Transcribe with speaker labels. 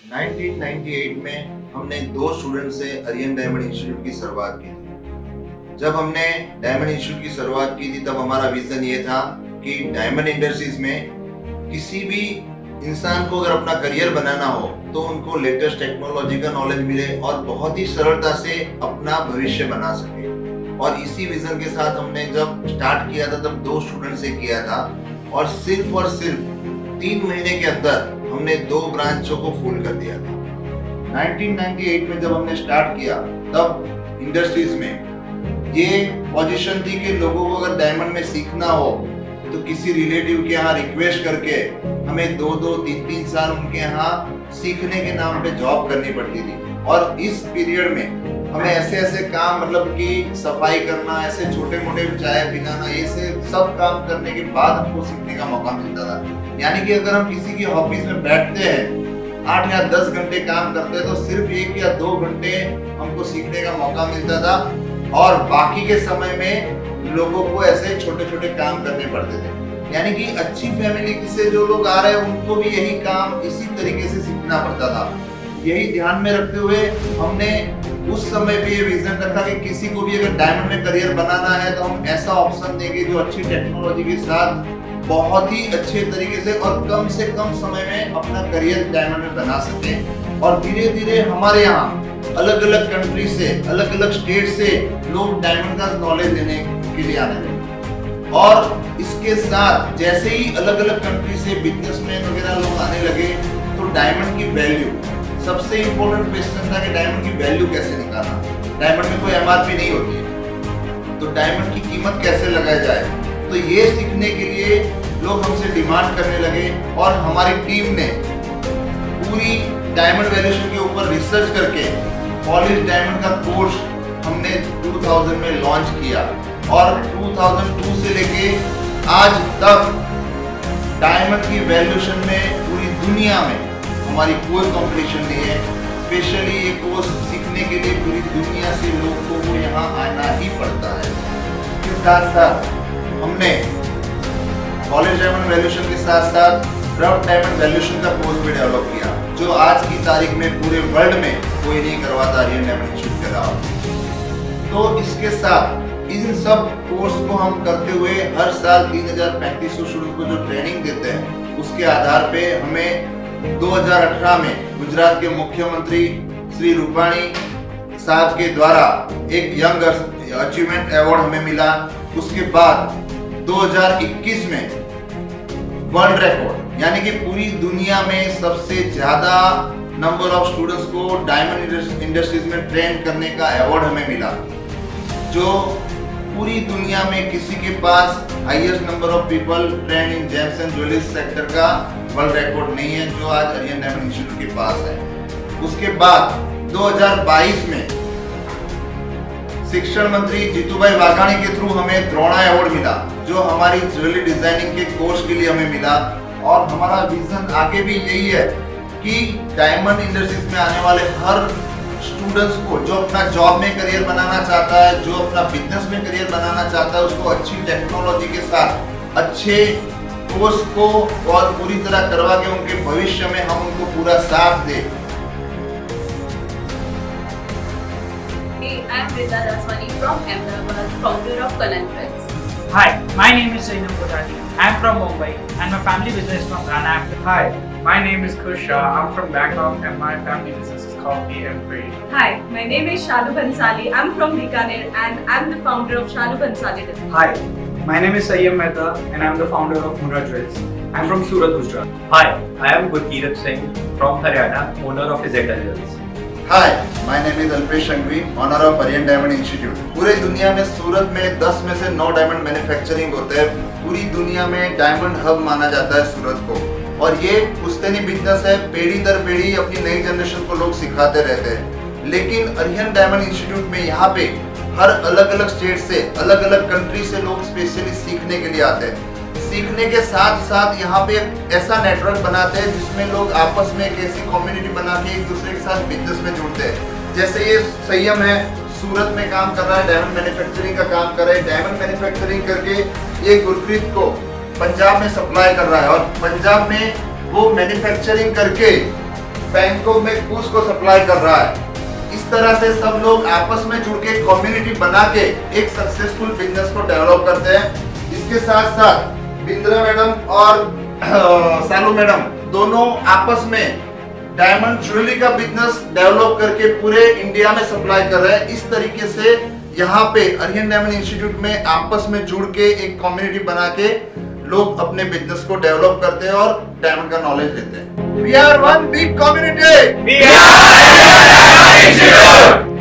Speaker 1: 1998 में हमने दो स्टूडेंट से अरियन डायमंड इंस्टीट्यूट की शुरुआत की थी। जब हमने डायमंड इंस्टीट्यूट की शुरुआत की थी तब हमारा विजन ये था कि डायमंड इंडस्ट्रीज में किसी भी इंसान को अगर अपना करियर बनाना हो तो उनको लेटेस्ट टेक्नोलॉजी का नॉलेज मिले और बहुत ही सरलता से अपना भविष्य बना सके। और इसी विजन के साथ हमने जब स्टार्ट किया था तब दो स्टूडेंट से किया था और सिर्फ 3 महीने के अंदर हमने 2 ब्रांचों को फुल कर दिया था। 1998 में जब हमने स्टार्ट किया तब इंडस्ट्रीज में ये पोजीशन थी कि लोगों को अगर डायमंड में सीखना हो तो किसी रिलेटिव के यहाँ रिक्वेस्ट करके हमें 2-2, 3-3 साल उनके यहाँ सीखने के नाम पे जॉब करनी पड़ती थी। और इस पीरियड में हमें ऐसे काम मतलब कि सफाई करना, ऐसे छोटे मोटे चाय पिलाना, ये सब काम करने के बाद हमको सीखने का मौका मिलता था। यानी कि अगर हम किसी की ऑफिस में बैठते हैं 8 या 10 घंटे काम करते हैं तो सिर्फ 1 या 2 घंटे हमको सीखने का मौका मिलता था और बाकी के समय में लोगों को ऐसे छोटे छोटे काम करने पड़ते थे। यानी कि अच्छी फैमिली से जो लोग आ रहे हैं उनको भी यही काम इसी तरीके से सीखना पड़ता था। यही ध्यान में रखते हुए हमने उस समय पे ये विजन रखा कि किसी को भी अगर डायमंड में करियर बनाना है तो हम ऐसा ऑप्शन देंगे जो अच्छी टेक्नोलॉजी के साथ बहुत ही अच्छे तरीके से और कम से कम समय में अपना करियर डायमंड में बना सके। और धीरे धीरे हमारे यहाँ अलग अलग कंट्री से, अलग अलग स्टेट से लोग डायमंड का नॉलेज लेने के लिए आने लगे। और इसके साथ जैसे ही अलग अलग कंट्री से बिजनेसमैन वगैरह लोग आने लगे तो डायमंड की वैल्यू, सबसे इम्पोर्टेंट क्वेश्चन था कि डायमंड की वैल्यू कैसे निकालना। डायमंड में कोई एमआरपी नहीं होती है तो डायमंड की कीमत कैसे लगाई जाए, तो ये सीखने के लिए लोग हमसे डिमांड करने लगे। और हमारी टीम ने पूरी डायमंड वैल्यूएशन के ऊपर रिसर्च करके पॉलिश डायमंड का कोर्स हमने 2000 में लॉन्च किया और 2002 से लेके आज तक डायमंड की वैल्यूएशन में पूरी दुनिया में हमारी कोई कंपटीशन नहीं है। स्पेशली ये कोर्स सीखने के लिए पूरी दुनिया से लोगों को यहाँ आना ही पड़ता है। इसके साथ साथ हमने पॉलिश डायमंड वैल्यूएशन के साथ साथ रफ डायमंड वैल्यूएशन का कोर्स भी डेवलप किया जो आज की तारीख में पूरे वर्ल्ड में कोई नहीं करवाता अरियन डायमंड इंस्टीट्यूट के अलावा। तो इसके साथ इन सब कोर्स को हम करते हुए हर साल 3500 स्टूडेंट को जो ट्रेनिंग देते हैं उसके आधार पे हमें 2018 में गुजरात के मुख्यमंत्री श्री रूपाणी साहब के द्वारा एक यंग अचीवमेंट अवार्ड हमें मिला। उसके बाद 2021 में वर्ल्ड रिकॉर्ड यानी कि पूरी दुनिया में सबसे ज्यादा नंबर ऑफ स्टूडेंट्स को डायमंड इंडस्ट्रीज में ट्रेन करने का अवार्ड हमें मिला, जो पूरी दुनिया में किसी के पास highest number of people train in gems and jewelleries sector का वर्ल्ड रिकॉर्ड नहीं है जो आज अरियन डायमंड इंस्टीट्यूट के पास है। उसके बाद 2022 में शिक्षण मंत्री जीतूभाई वाघाणी के थ्रू हमें द्रोणा अवार्ड मिला जो हमारी ज्वेलरी डिजाइनिंग के कोर्स के लिए हमें मिला। और हमारा विजन आगे भी यही है कि डायमंड इंडस्ट्रीज में आने वाले हर स्टूडेंट्स को जो अपना जॉब में करियर बनाना चाहता है, जो अपना बिजनेस में करियर बनाना चाहता है, उसको अच्छी टेक्नोलॉजी के साथ अच्छे कोर्स को और पूरी तरह करवा के उनके भविष्य में हम उनको पूरा साथ दें।
Speaker 2: I am Rita Daswani from Ahmedabad, founder of Kalantrix.
Speaker 3: Hi, my name is Zainab Kotani. I am from Mumbai and my family business is from Ghana.
Speaker 4: Hi, my name is Kush Shah. I'm from Bangkok and my family business is called PM Trade.
Speaker 5: Hi, my name is Shalu Bansali. I'm from Bikaner and I'm the founder of Shalu Bansali.
Speaker 4: Hi, my name is Sayyam Mehta and I'm the founder of Mura Jewels. I'm from Surat, Gujarat.
Speaker 6: Hi, I am Gurkirat Singh from Haryana, owner of Izeta Jewels.
Speaker 1: Hi, my name is Alpesh Sanghvi, owner of Ariyan diamond institute. पूरे दुनिया में सूरत में 10 में से 9 diamond manufacturing होते हैं। पूरी दुनिया में डायमंड हब माना जाता है सूरत को और ये पुश्तैनी बिजनेस है। पीढ़ी दर पीढ़ी अपनी नई जनरेशन को लोग सिखाते रहते हैं। लेकिन अरियन डायमंड इंस्टीट्यूट में यहाँ पे हर अलग अलग स्टेट से, अलग अलग कंट्री से लोग स्पेशली सीखने के लिए आते हैं। सीखने के साथ साथ यहाँ पे ऐसा नेटवर्क बनाते हैं जिसमें लोग आपस में एक ऐसी कम्युनिटी बना के एक दूसरे के साथ बिजनेस में जुड़ते हैं। जैसे ये संयम है, सूरत में काम कर रहा है, डायमंड मैन्युफैक्चरिंग का काम कर रहा है। डायमंड मैन्युफैक्चरिंग करके ये गुरप्रीत को पंजाब में सप्लाई कर रहा है और पंजाब में वो मैन्युफैक्चरिंग करके बैंकों में घूस को सप्लाई कर रहा है। इस तरह से सब लोग आपस में जुड़ के कम्युनिटी बना के एक सक्सेसफुल बिजनेस को डेवलप करते हैं। इसके साथ साथ बिंद्रा मैडम और सालू मैडम दोनों आपस में डायमंड ज्वेलरी का बिजनेस डेवलप करके पूरे इंडिया में सप्लाई कर रहे हैं। इस तरीके से यहाँ पे आर्यन डायमंड इंस्टीट्यूट में आपस में जुड़ के एक कम्युनिटी बना के लोग अपने बिजनेस को डेवलप करते हैं और डायमंड का नॉलेज लेते हैं। We are one big community.
Speaker 6: We are Diamond Institute.